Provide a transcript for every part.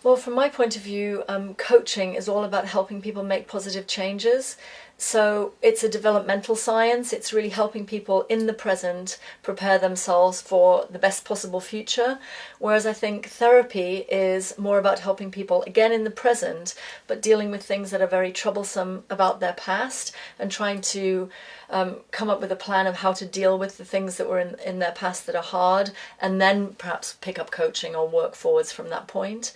Well, from my point of view, coaching is all about helping people make positive changes. So it's a developmental science. It's really helping people in the present prepare themselves for the best possible future. Whereas I think therapy is more about helping people, again, in the present, but dealing with things that are very troublesome about their past and trying to come up with a plan of how to deal with the things that were in their past that are hard, and then perhaps pick up coaching or work forwards from that point.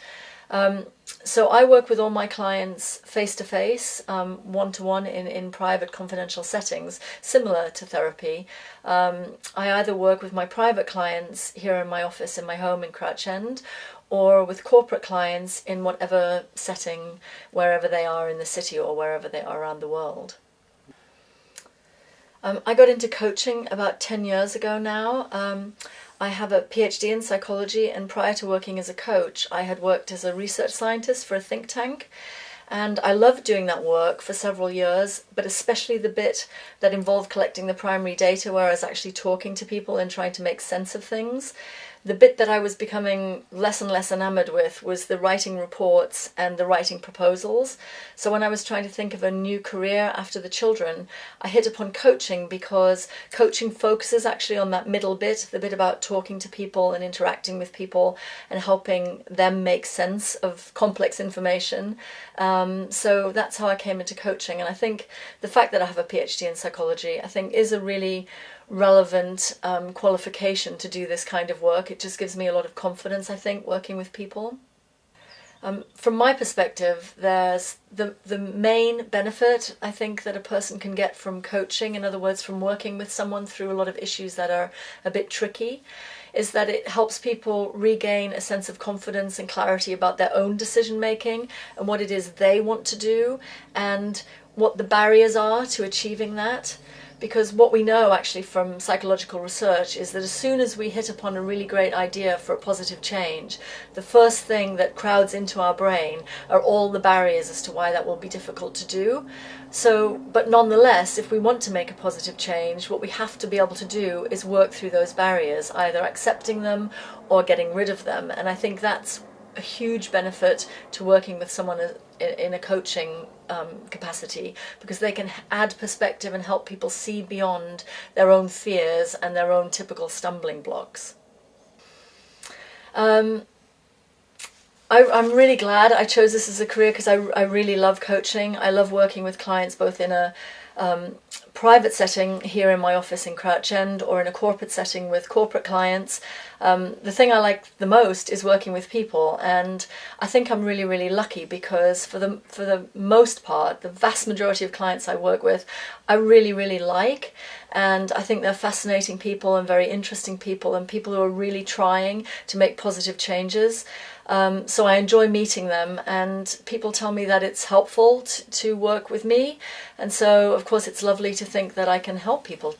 So I work with all my clients face to face, one to one in private confidential settings, similar to therapy. I either work with my private clients here in my office in my home in Crouch End, or with corporate clients in whatever setting, wherever they are in the city or wherever they are around the world. I got into coaching about 10 years ago now. I have a PhD in psychology, and prior to working as a coach, I had worked as a research scientist for a think tank. And I loved doing that work for several years, but especially the bit that involved collecting the primary data where I was actually talking to people and trying to make sense of things. The bit that I was becoming less and less enamored with was the writing reports and the writing proposals. So when I was trying to think of a new career after the children, I hit upon coaching because coaching focuses actually on that middle bit, the bit about talking to people and interacting with people and helping them make sense of complex information. So that's how I came into coaching. And I think the fact that I have a PhD in psychology, I think, is a really relevant qualification to do this kind of work. It just gives me a lot of confidence, I think, working with people. From my perspective, there's the main benefit I think that a person can get from coaching, in other words, from working with someone through a lot of issues that are a bit tricky, is that it helps people regain a sense of confidence and clarity about their own decision making and what it is they want to do and what the barriers are to achieving that. Because what we know actually from psychological research is that as soon as we hit upon a really great idea for a positive change, the first thing that crowds into our brain are all the barriers as to why that will be difficult to do. So, but nonetheless, if we want to make a positive change, what we have to be able to do is work through those barriers, either accepting them or getting rid of them. And I think that's a huge benefit to working with someone in a coaching capacity, because they can add perspective and help people see beyond their own fears and their own typical stumbling blocks. I'm really glad I chose this as a career because I really love coaching. I love working with clients both in a private setting here in my office in Crouch End or in a corporate setting with corporate clients. The thing I like the most is working with people, and I think I'm really, really lucky because for the most part, the vast majority of clients I work with, I really, really like, and I think they're fascinating people and very interesting people and people who are really trying to make positive changes. So I enjoy meeting them, and people tell me that it's helpful to work with me, and so of course it's lovely to think that I can help people